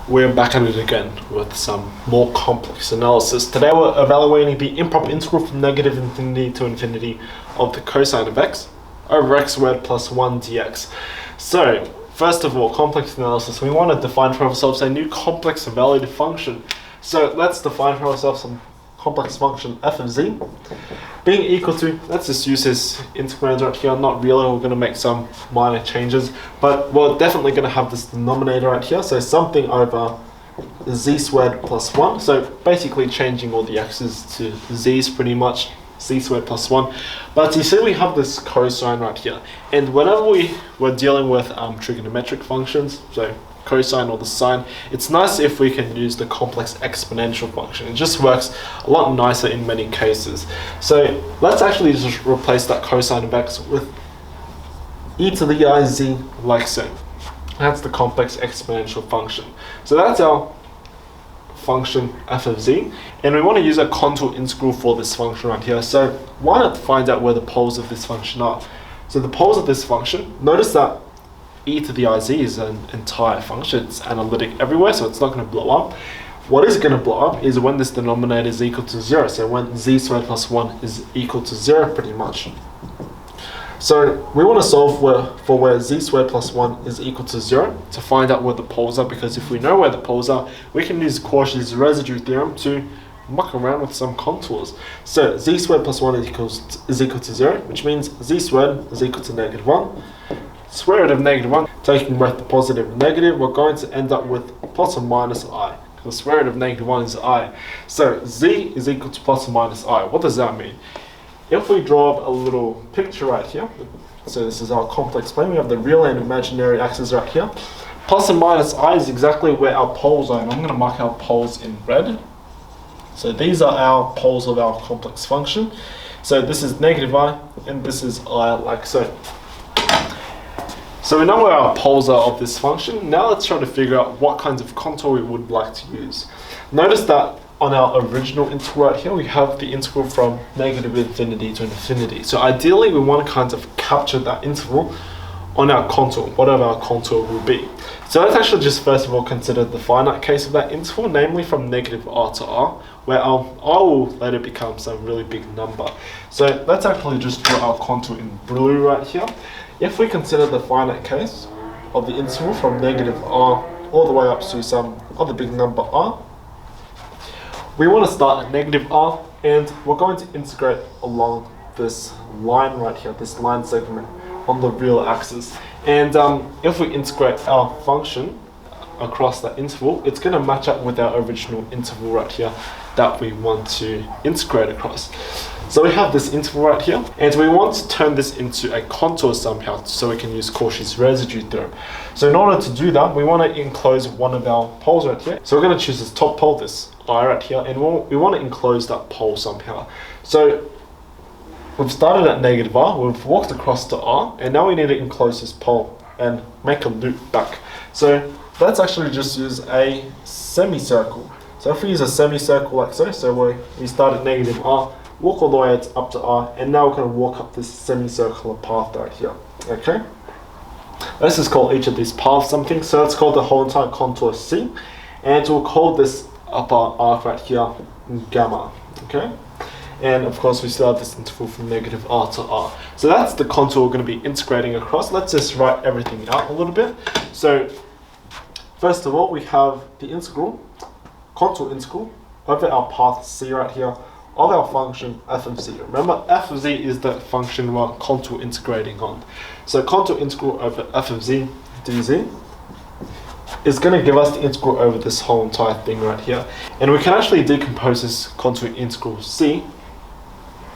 We're back at it again with some more complex analysis. Today we're evaluating the improper integral from negative infinity to infinity of the cosine of x over x squared plus 1 dx. So, first of all, complex analysis. We want to define for ourselves a new complex valued function. So let's define for ourselves some complex function f of z being equal to, let's just use this integrand right here, not really, we're going to make some minor changes, but we're definitely going to have this denominator right here, so something over z squared plus 1, so basically changing all the x's to z's pretty much, z squared plus 1, but you see we have this cosine right here, and whenever we're dealing with trigonometric functions, so cosine or the sine, it's nice if we can use the complex exponential function. It just works a lot nicer in many cases. So let's actually just replace that cosine of x with e to the I z like so. That's the complex exponential function. So that's our function f of z, and we want to use a contour integral for this function right here. So why not find out where the poles of this function are? So the poles of this function, notice that e to the iz is an entire function, it's analytic everywhere, so it's not going to blow up. What is going to blow up is when this denominator is equal to 0, so when z squared plus 1 is equal to 0 pretty much. So we want to solve for where z squared plus 1 is equal to 0 to find out where the poles are, because if we know where the poles are, we can use Cauchy's residue theorem to muck around with some contours. So z squared plus 1 is equal to 0, which means z squared is equal to negative 1. Square root of negative 1, taking both the positive and negative, we're going to end up with plus or minus I. The square root of negative 1 is I. So z is equal to plus or minus I. What does that mean? If we draw up a little picture right here, so this is our complex plane, we have the real and imaginary axes right here. Plus and minus I is exactly where our poles are, and I'm going to mark our poles in red. So these are our poles of our complex function. So this is negative I, and this is I like so. So we know where our poles are of this function. Now let's try to figure out what kinds of contour we would like to use. Notice that on our original integral right here, we have the integral from negative infinity to infinity. So ideally, we want to kind of capture that interval on our contour, whatever our contour will be. So let's actually just first of all consider the finite case of that interval, namely from negative r to r, where our r will later become some really big number. So let's actually just draw our contour in blue right here. If we consider the finite case of the interval from negative r all the way up to some other big number r, we want to start at negative r, and we're going to integrate along this line right here, this line segment on the real axis. And if we integrate our function across that interval, it's going to match up with our original interval right here that we want to integrate across. So we have this interval right here, and we want to turn this into a contour somehow, so we can use Cauchy's residue theorem. So in order to do that, we want to enclose one of our poles right here. So we're going to choose this top pole, this I right here, and we want to enclose that pole somehow. So we've started at negative r, we've walked across to r, and now we need to enclose this pole and make a loop back. So let's actually just use a semicircle. So if we use a semicircle like so, we start at negative r, walk all the way up to r, and now we're going to walk up this semicircular path right here. Okay? Let's just call each of these paths something. So let's call the whole entire contour C, and we'll call this upper arc right here gamma. Okay? And of course we still have this interval from negative r to r. So that's the contour we're going to be integrating across. Let's just write everything out a little bit. So first of all, we have the integral, contour integral, over our path C right here, of our function f of z. Remember, f of z is the function we're contour integrating on. So contour integral over f of z dz is going to give us the integral over this whole entire thing right here. And we can actually decompose this contour integral c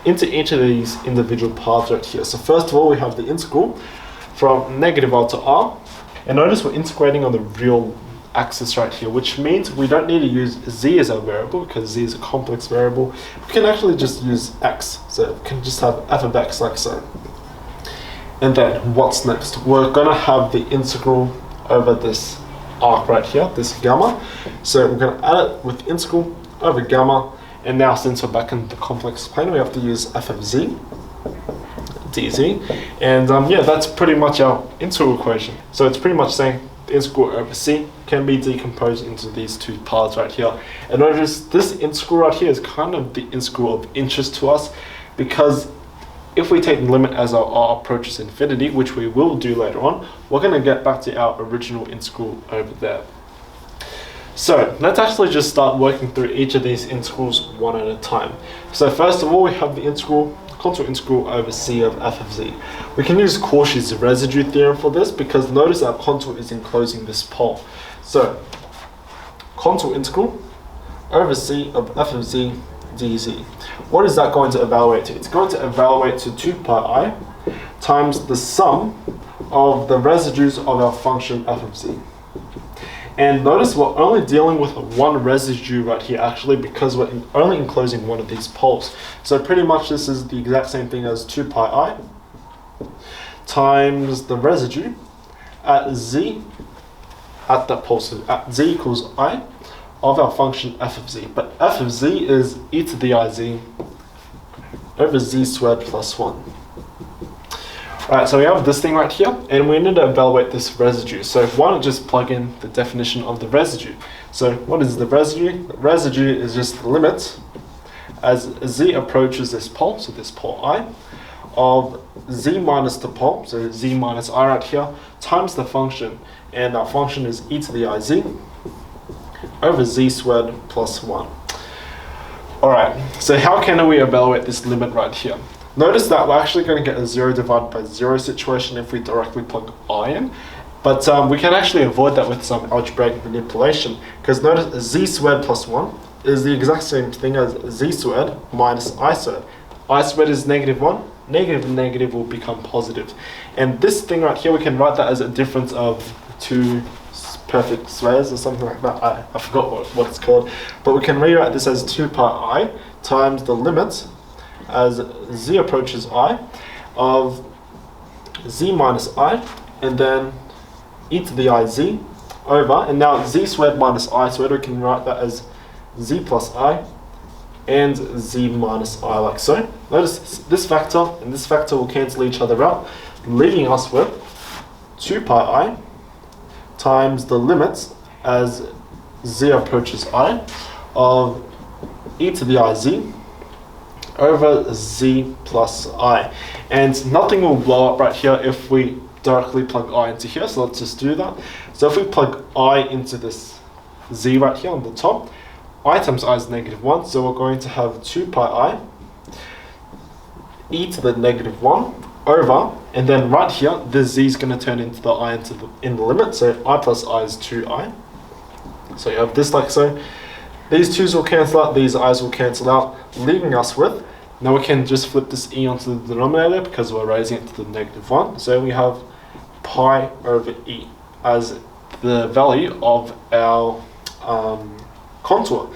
into each of these individual paths right here. So first of all, we have the integral from negative r to r. And notice we're integrating on the real axis right here, which means we don't need to use z as our variable because z is a complex variable. We can actually just use x, so we can just have f of x like so. And then what's next? We're going to have the integral over this arc right here, this gamma. So we're going to add it with integral over gamma, and now since we're back in the complex plane, we have to use f of z dz, and yeah, that's pretty much our integral equation. So it's pretty much saying the integral over c can be decomposed into these two parts right here. And notice this integral right here is kind of the integral of interest to us, because if we take the limit as our r approaches infinity, which we will do later on, we're going to get back to our original integral over there. So let's actually just start working through each of these integrals one at a time. So first of all, we have the contour integral over c of f of z. We can use Cauchy's residue theorem for this, because notice our contour is enclosing this pole. So contour integral over c of f of z dz. What is that going to evaluate to? It's going to evaluate to 2 pi I times the sum of the residues of our function f of z. And notice we're only dealing with one residue right here actually, because we're only enclosing one of these poles. So pretty much this is the exact same thing as 2 pi I times the residue at z at that pole. So at z equals I of our function f of z. But f of z is e to the iz over z squared plus 1. Right, so we have this thing right here, and we need to evaluate this residue. So why not just plug in the definition of the residue? So what is the residue? The residue is just the limit as z approaches this pole, so this pole I, of z minus the pole, so z minus I right here, times the function, and our function is e to the iz over z squared plus 1. Alright, so how can we evaluate this limit right here? Notice that we're actually going to get a 0 divided by 0 situation if we directly plug I in, but we can actually avoid that with some algebraic manipulation, because notice z squared plus 1 is the exact same thing as z squared minus I squared. I squared is negative 1, negative and negative will become positive. And this thing right here, we can write that as a difference of two perfect squares or something like that. I forgot what it's called, but we can rewrite this as 2 pi I times the limit as z approaches I of z minus I, and then e to the iz over, and now z squared minus I squared, we can write that as z plus I and z minus I, like so. Notice this factor and this factor will cancel each other out, leaving us with 2 pi I times the limits as z approaches I of e to the iz over z plus I. And nothing will blow up right here if we directly plug I into here, so let's just do that. So if we plug I into this z right here on the top, I times I is negative 1, so we're going to have 2 pi I e to the negative 1 over, and then right here, this z is going to turn into the I in the limit, so I plus I is 2I. So you have this like so. These 2's will cancel out, these i's will cancel out, leaving us with, now we can just flip this e onto the denominator because we're raising it to the negative 1. So we have pi over e as the value of our contour.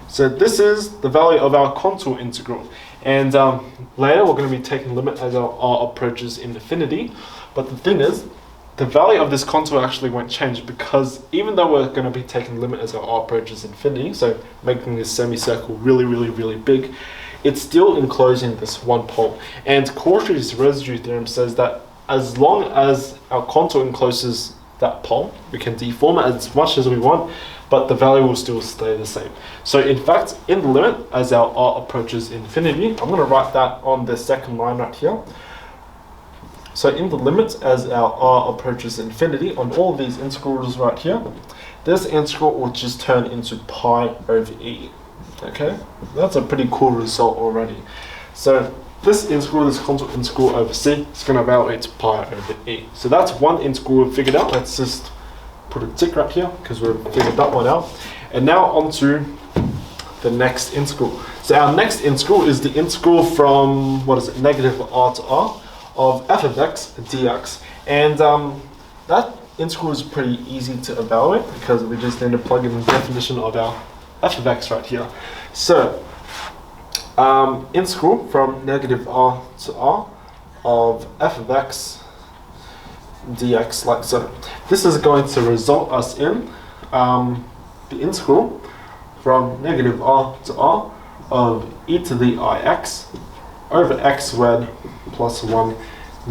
So this is the value of our contour integral. And later we're going to be taking limit as our r approaches infinity. But the thing is, the value of this contour actually won't change, because even though we're going to be taking limit as our r approaches infinity, so making this semicircle really, really, really big, it's still enclosing this one pole. And Cauchy's residue theorem says that as long as our contour encloses that pole, we can deform it as much as we want, but the value will still stay the same. So in fact, in the limit, as our r approaches infinity, I'm going to write that on the second line right here. So in the limit, as our r approaches infinity, on all of these integrals right here, this integral will just turn into pi over e. Okay, that's a pretty cool result already. So this integral, this contour integral over c, is going to evaluate to pi over e. So that's one integral we've figured out. Let's just put a tick right here because we've figured that one out. And now on to the next integral. So our next integral is the integral from, what is it, negative r to r of f of x dx. And that integral is pretty easy to evaluate because we just need to plug in the definition of our f of x right here. So integral from negative r to r of f of x dx, like so. This is going to result us in the integral from negative r to r of e to the ix over x squared plus 1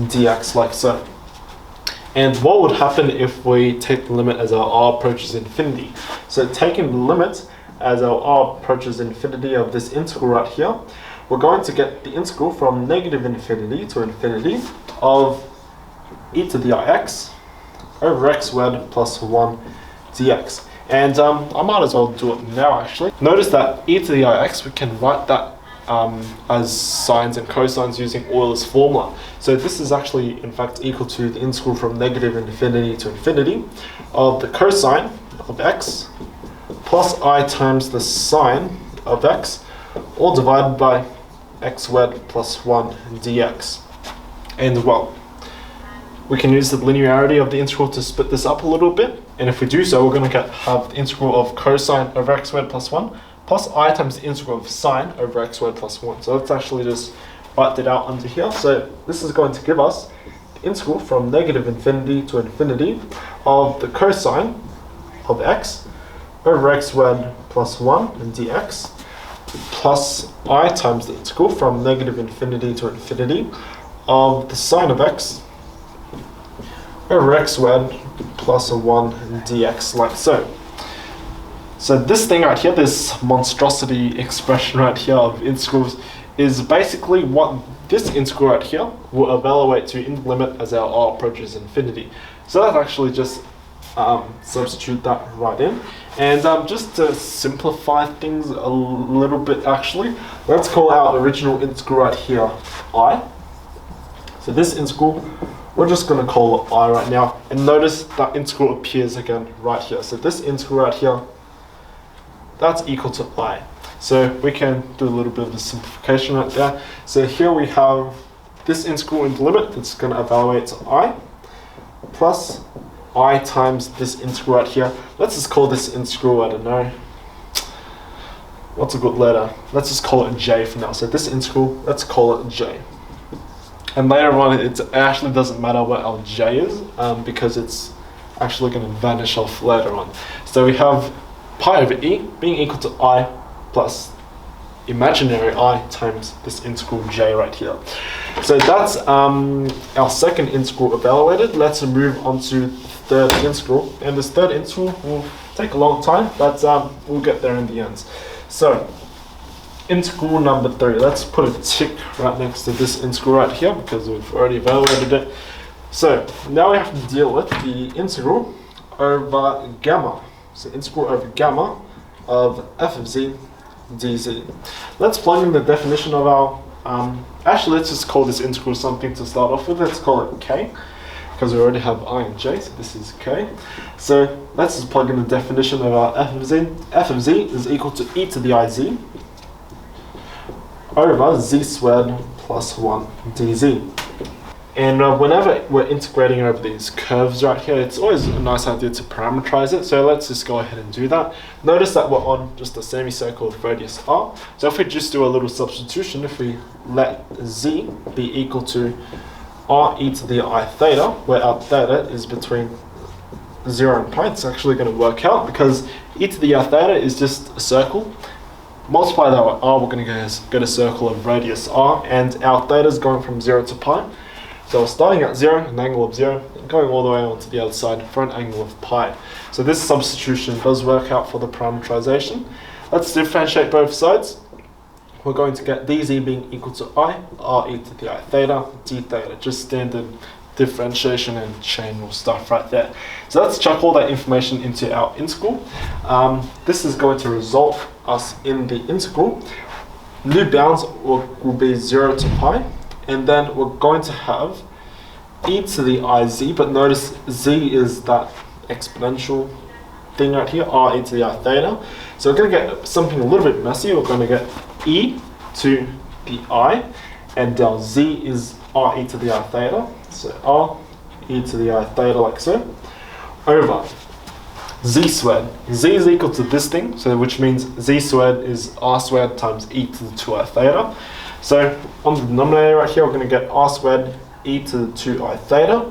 dx, like so. And what would happen if we take the limit as our r approaches infinity? So taking the limit as our r approaches infinity of this integral right here, we're going to get the integral from negative infinity to infinity of e to the ix over x squared plus 1 dx. And I might as well do it now actually. Notice that e to the ix, we can write that as sines and cosines using Euler's formula. So this is actually in fact equal to the integral from negative infinity to infinity of the cosine of x plus I times the sine of x, all divided by x squared plus 1 dx. And well, we can use the linearity of the integral to split this up a little bit. And if we do so, we're going to have the integral of cosine over x squared plus 1 plus I times the integral of sine over x squared plus 1. So let's actually just write that out under here. So this is going to give us the integral from negative infinity to infinity of the cosine of x over x squared plus 1 dx plus I times the integral from negative infinity to infinity of the sine of x over x squared plus 1 dx, like so. So this thing right here, this monstrosity expression right here of integrals, is basically what this integral right here will evaluate to in the limit as our r approaches infinity. So let's actually just substitute that right in. And just to simplify things a little bit actually, let's call our original integral right here I. So this integral, we're just going to call it I right now. And notice that integral appears again right here. So this integral right here, that's equal to I. So we can do a little bit of a simplification right there. So here we have this integral in the limit that's going to evaluate to I plus I times this integral right here. Let's just call this integral, I don't know, what's a good letter? Let's just call it J for now. So this integral, let's call it J. And later on, it actually doesn't matter what our J is because it's actually going to vanish off later on. So we have pi over e being equal to I plus imaginary I times this integral J right here. So that's our second integral evaluated. Let's move on to the third integral. And this third integral will take a long time, but we'll get there in the end. So integral number 3, let's put a tick right next to this integral right here because we've already evaluated it. So now we have to deal with the integral over gamma. So integral over gamma of f of z dz. Let's plug in the definition of our, actually let's just call this integral something to start off with. Let's call it k, because we already have I and j, so this is k. So let's just plug in the definition of our f of z. F of z is equal to e to the iz over z squared plus 1 dz. And whenever we're integrating over these curves right here, it's always a nice idea to parameterize it. So let's just go ahead and do that. Notice that we're on just a semicircle of radius r. So if we just do a little substitution, if we let z be equal to r e to the I theta, where our theta is between 0 and pi, it's actually going to work out because e to the I theta is just a circle. Multiply that by r, we're going to get a circle of radius r, and our theta is going from 0 to pi. So we're starting at 0, an angle of 0, and going all the way onto the other side for an angle of pi. So this substitution does work out for the parameterization. Let's differentiate both sides. We're going to get dz being equal to I, r e to the I theta, d theta, just standard differentiation and chain rule stuff right there. So let's chuck all that information into our integral. This is going to result us in the integral. New bounds will be 0 to pi. And then we're going to have e to the iz, but notice z is that exponential thing right here, r e to the I theta. So we're going to get something a little bit messy. We're going to get e to the I, and our z is r e to the I theta. So r e to the I theta like so, over z squared. Z is equal to this thing, so which means z squared is r squared times e to the 2I theta. So on the denominator right here, we're going to get r squared e to the 2I theta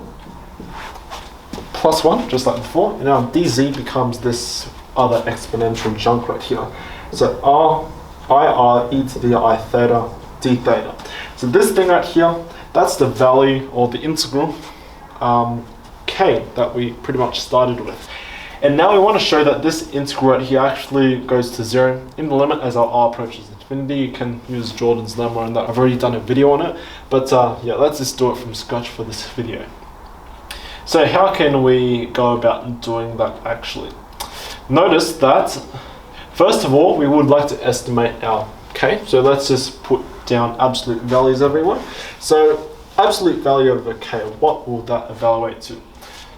plus 1, just like before. And now dz becomes this other exponential junk right here. So r e to the I theta d theta. So this thing right here, that's the value or the integral k k that we pretty much started with. And now we want to show that this integral right here actually goes to 0 in the limit as our r approaches infinity. You can use Jordan's lemma on that. I've already done a video on it, but yeah, let's just do it from scratch for this video. So how can we go about doing that actually? Notice that, first of all, we would like to estimate our k. So let's just put down absolute values everywhere. So absolute value of a k, what will that evaluate to?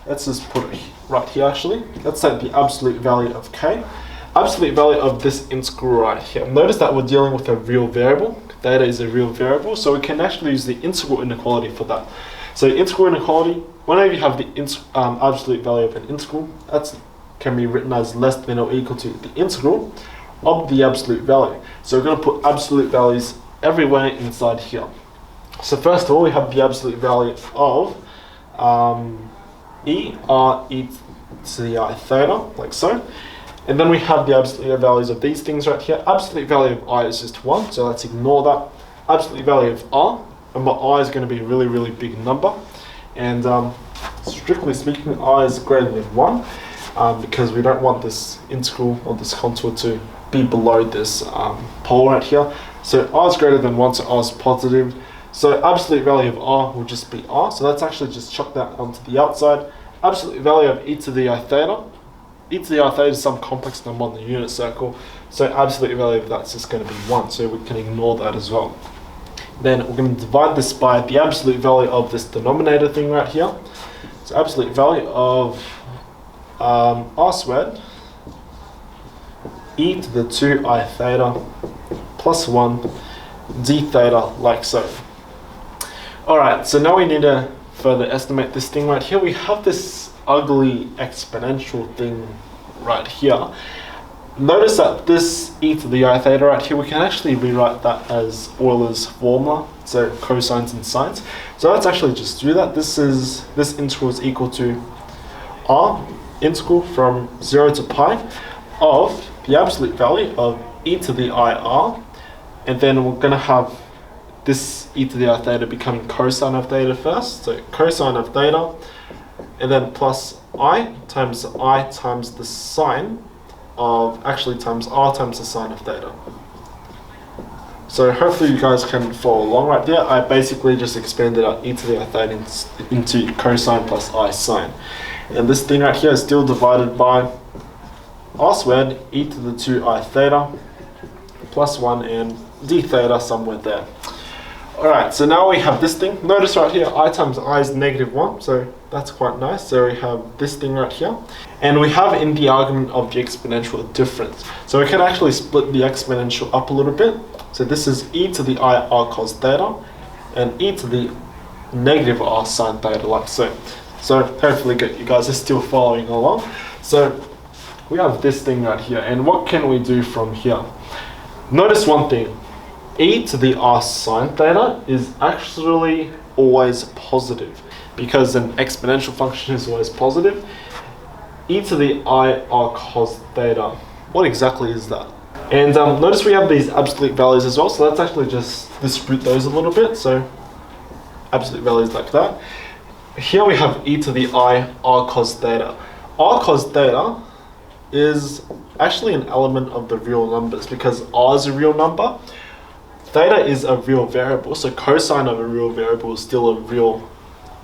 Let's just put it right here actually. Let's say the absolute value of k. Absolute value of this integral right here. Notice that we're dealing with a real variable. Theta is a real variable, so we can actually use the integral inequality for that. So integral inequality, whenever you have the absolute value of an integral, that can be written as less than or equal to the integral of the absolute value. So we're going to put absolute values everywhere inside here. So first of all, we have the absolute value of e to the I theta, like so. And then we have the absolute values of these things right here. Absolute value of I is just 1, so let's ignore that. Absolute value of r, and my I is going to be a really, really big number. And strictly speaking, I is greater than 1, because we don't want this integral or this contour to be below this pole right here. So r is greater than 1, so r is positive. So absolute value of r will just be r. So let's actually just chuck that onto the outside. Absolute value of e to the I theta. E to the I theta is some complex number on the unit circle. So absolute value of that's just going to be 1. So we can ignore that as well. Then we're going to divide this by the absolute value of this denominator thing right here. So absolute value of r squared e to the 2 I theta plus 1 d theta, like so. Alright, so now we need to further estimate this thing right here. We have this ugly exponential thing right here. Notice that this e to the I theta right here, we can actually rewrite that as Euler's formula, so cosines and sines. So let's actually just do that. This integral is equal to r integral from 0 to pi of the absolute value of e to the I r, and then we're going to have this e to the I theta becoming cosine of theta first, so cosine of theta, and then plus I times the sine of, actually times r times the sine of theta. So hopefully you guys can follow along right there. I basically just expanded out e to the I theta into cosine plus I sine. And this thing right here is still divided by r squared e to the 2 I theta plus 1 and d theta somewhere there. Alright, so now we have this thing. Notice right here, I times I is negative 1, so that's quite nice. So we have this thing right here. And we have in the argument of the exponential a difference. So we can actually split the exponential up a little bit. So this is e to the I r cos theta and e to the negative r sine theta, like so. So hopefully you guys are still following along. So we have this thing right here. And what can we do from here? Notice one thing. E to the r sine theta is actually always positive, because an exponential function is always positive. E to the I r cos theta, what exactly is that? And notice we have these absolute values as well, so let's actually just distribute those a little bit. So absolute values like that. Here we have e to the I r cos theta. R cos theta is actually an element of the real numbers, because r is a real number. Theta is a real variable, so cosine of a real variable is still a real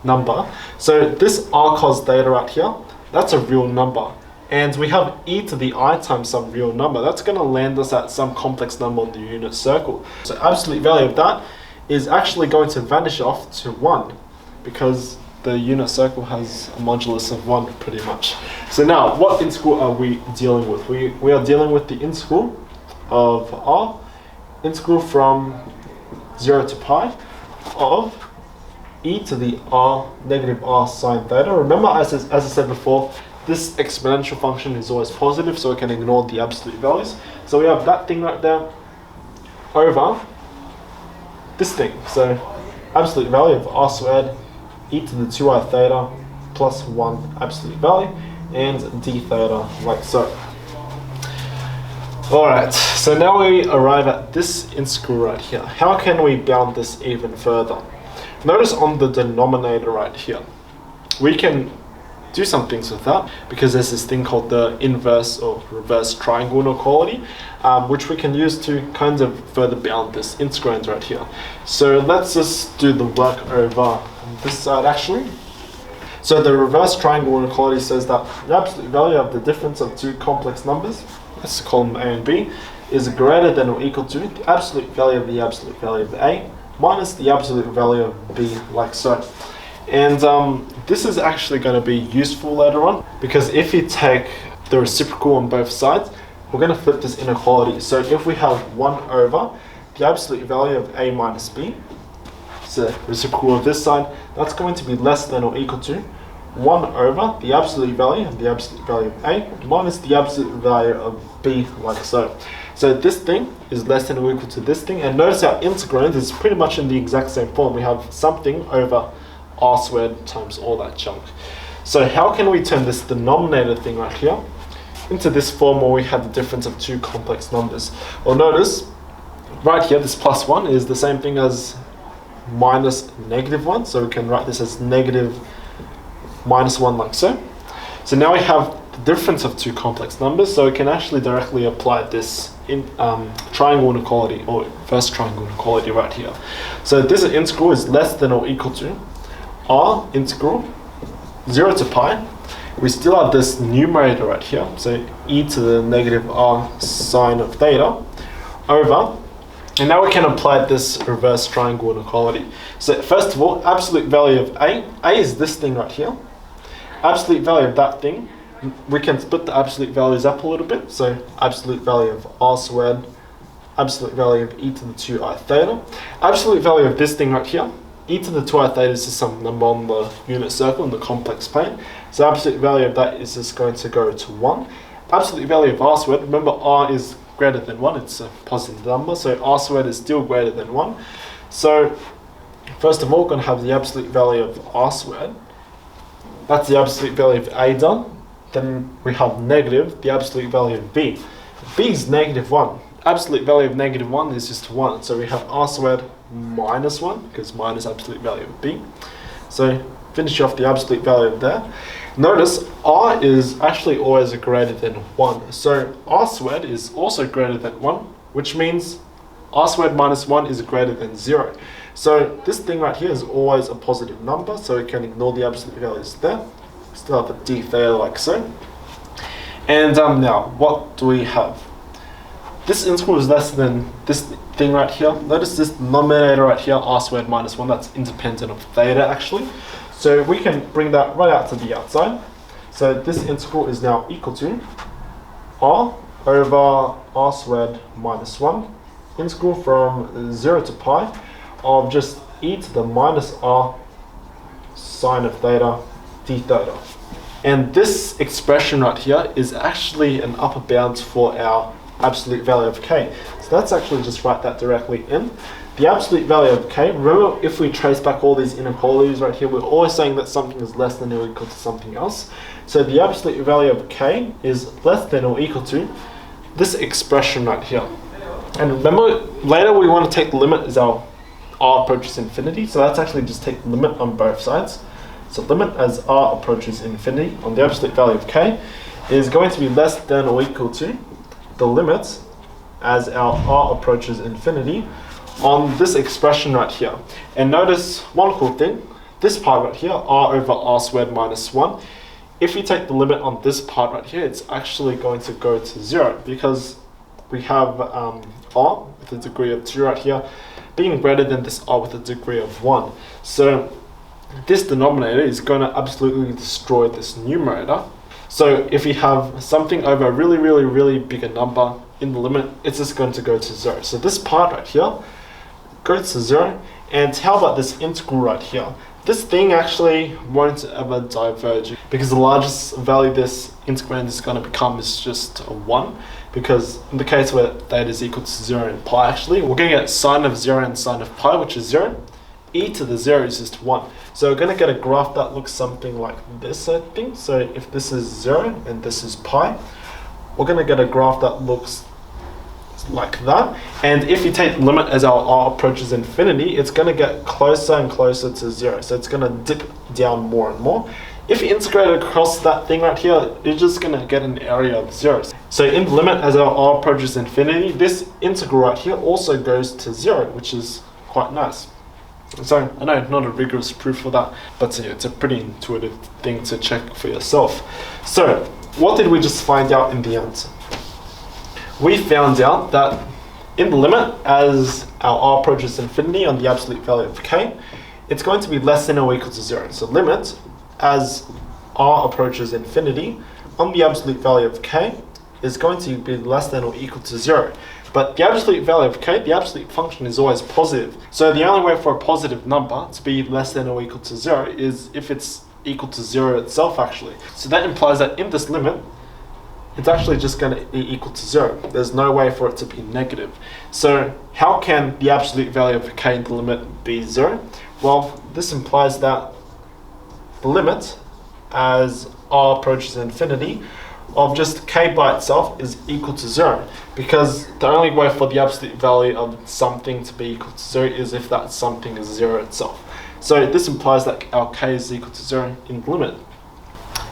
number. So this r cos theta right here, that's a real number. And we have e to the I times some real number. That's going to land us at some complex number on the unit circle. So absolute value of that is actually going to vanish off to 1, because the unit circle has a modulus of 1 pretty much. So now, what integral are we dealing with? We are dealing with the integral of r, integral from 0 to pi of e to the r negative r sine theta. Remember, as I said before, this exponential function is always positive, so we can ignore the absolute values. So we have that thing right there over this thing. So absolute value of r squared e to the 2i theta plus 1 absolute value and d theta, like so. Alright, so now we arrive at this integral right here. How can we bound this even further? Notice on the denominator right here, we can do some things with that, because there's this thing called the inverse or reverse triangle inequality, which we can use to kind of further bound this integrand right here. So let's just do the work over on this side actually. So the reverse triangle inequality says that the absolute value of the difference of two complex numbers, let's call them A and B, is greater than or equal to the absolute value of A minus the absolute value of B, like so. And this is actually going to be useful later on, because if you take the reciprocal on both sides, we're going to flip this inequality. So if we have 1 over the absolute value of A minus B, so reciprocal of this side, that's going to be less than or equal to 1 over the absolute value of A minus the absolute value of B, like so. So this thing is less than or equal to this thing, and notice our integrand is pretty much in the exact same form. We have something over r squared times all that chunk. So how can we turn this denominator thing right here into this form where we have the difference of two complex numbers? Well, notice right here, this plus 1 is the same thing as minus negative 1, so we can write this as negative minus 1, like so. So now we have the difference of two complex numbers, so we can actually directly apply this in triangle inequality or inverse triangle inequality right here. So this integral is less than or equal to r integral 0 to pi. We still have this numerator right here, so e to the negative r sine of theta over, and now we can apply this reverse triangle inequality. So first of all, absolute value of a is this thing right here. Absolute value of that thing, we can split the absolute values up a little bit, so absolute value of r squared, absolute value of e to the 2i theta. Absolute value of this thing right here, e to the 2i theta is just some number on the unit circle in the complex plane. So absolute value of that is just going to go to 1. Absolute value of r squared, remember r is greater than 1, it's a positive number, so r squared is still greater than 1. So first of all, we're going to have the absolute value of r squared. That's the absolute value of a done. Then we have negative the absolute value of b. B is negative 1. Absolute value of negative 1 is just 1. So we have r squared minus 1, because minus absolute value of b. So finish off the absolute value of there. Notice r is actually always greater than 1. So r squared is also greater than 1, which means r squared minus 1 is greater than 0. So this thing right here is always a positive number, so we can ignore the absolute values there. Still have a d theta like so. And now, what do we have? This integral is less than this thing right here. Notice this denominator right here, r squared minus 1, that's independent of theta actually. So we can bring that right out to the outside. So this integral is now equal to r over r squared minus 1, integral from 0 to pi of just e to the minus r sine of theta d theta. And this expression right here is actually an upper bound for our absolute value of k. So let's actually just write that directly in. The absolute value of k, remember if we trace back all these inequalities right here, we're always saying that something is less than or equal to something else. So the absolute value of k is less than or equal to this expression right here. And remember, later we want to take the limit as our r approaches infinity, so let's actually just take the limit on both sides. So limit as r approaches infinity on the absolute value of k is going to be less than or equal to the limit as our r approaches infinity on this expression right here. And notice one cool thing, this part right here, r over r squared minus 1, if you take the limit on this part right here, it's actually going to go to 0, because we have r with a degree of 2 right here being greater than this r with a degree of 1. So this denominator is going to absolutely destroy this numerator. So if you have something over a really bigger number in the limit, it's just going to go to 0. So this part right here goes to 0. And how about this integral right here? This thing actually won't ever diverge, because the largest value this integrand is going to become is just a 1. Because in the case where theta is equal to 0 and pi, actually, we're going to get sine of 0 and sine of pi, which is 0. E to the 0 is just 1. So we're going to get a graph that looks something like this, I think. So if this is 0 and this is pi, we're going to get a graph that looks like that. And if you take the limit as our r approaches infinity, it's going to get closer and closer to 0. So it's going to dip down more and more. if you integrate across that thing right here, you're just going to get an area of 0. So in the limit as our r approaches infinity, this integral right here also goes to 0, which is quite nice. So I know not a rigorous proof for that, but it's a pretty intuitive thing to check for yourself. So what did we just find out in the end? We found out that in the limit as our r approaches infinity on the absolute value of k, it's going to be less than or equal to 0. So limit as r approaches infinity on the absolute value of k is going to be less than or equal to 0. But the absolute value of k, the absolute function, is always positive. So the only way for a positive number to be less than or equal to 0 is if it's equal to 0 itself, actually. So that implies that in this limit, it's actually just going to be equal to 0. There's no way for it to be negative. So how can the absolute value of k in the limit be 0? Well, this implies that the limit as r approaches infinity of just k by itself is equal to 0, because the only way for the absolute value of something to be equal to 0 is if that something is 0 itself. So this implies that our k is equal to 0 in the limit.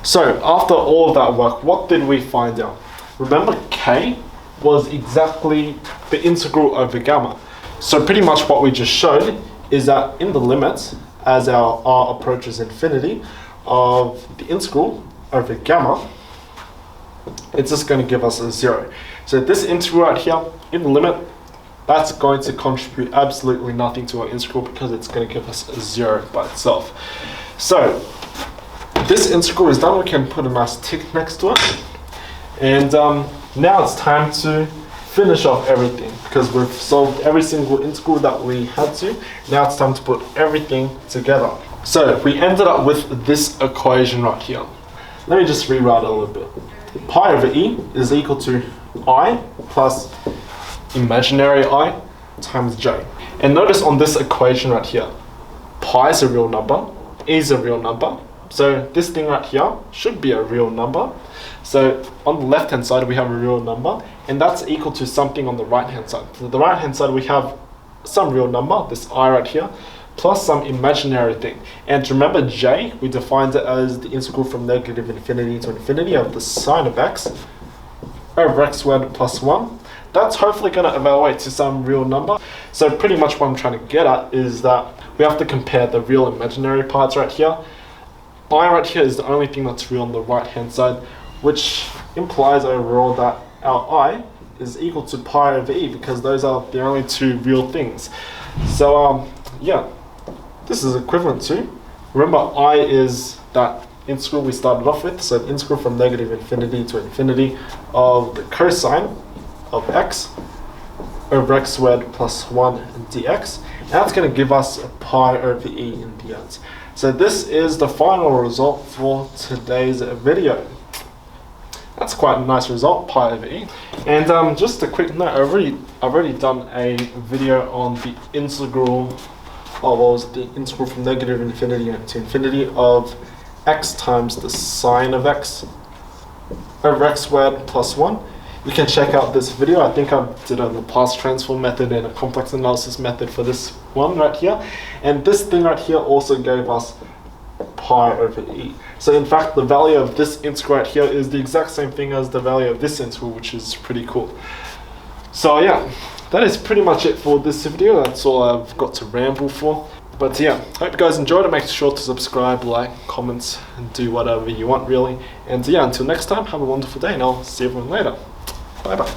So after all of that work, what did we find out? Remember, k was exactly the integral over gamma. So pretty much what we just showed is that in the limit as our r approaches infinity of the integral over gamma, it's just going to give us a 0. So this integral right here in the limit, that's going to contribute absolutely nothing to our integral because it's going to give us a 0 by itself. So this integral is done. We can put a nice tick next to it. And now it's time to finish off everything because we've solved every single integral that we had to. Now it's time to put everything together. So we ended up with this equation right here. Let me just rewrite it a little bit. Pi over e is equal to I plus imaginary I times j. And notice on this equation right here, pi is a real number, e is a real number. So this thing right here should be a real number. So on the left hand side we have a real number, and that's equal to something on the right hand side. So the right hand side we have some real number, this I right here, plus some imaginary thing. And remember j, we defined it as the integral from negative infinity to infinity of the sine of x over x squared plus 1. That's hopefully going to evaluate to some real number. So pretty much what I'm trying to get at is that we have to compare the real imaginary parts right here. I right here is the only thing that's real on the right hand side, which implies overall that our I is equal to pi over e because those are the only two real things. So yeah, this is equivalent to, remember I is that integral we started off with, so the integral from negative infinity to infinity of the cosine of x over x squared plus 1 dx. And that's going to give us a pi over e in the end. So this is the final result for today's video. That's quite a nice result, pi over e. And just a quick note, I've already done a video on the integral of the integral from negative infinity to infinity of x times the sine of x over x squared plus 1. You can check out this video. I think I did a Laplace transform method and a complex analysis method for this one right here. And this thing right here also gave us pi over e. So in fact, the value of this integral right here is the exact same thing as the value of this integral, which is pretty cool. So yeah, that is pretty much it for this video. That's all I've got to ramble for. But yeah, hope you guys enjoyed it. Make sure to subscribe, like, comment, and do whatever you want really. And yeah, until next time, have a wonderful day and I'll see everyone later. Bye bye.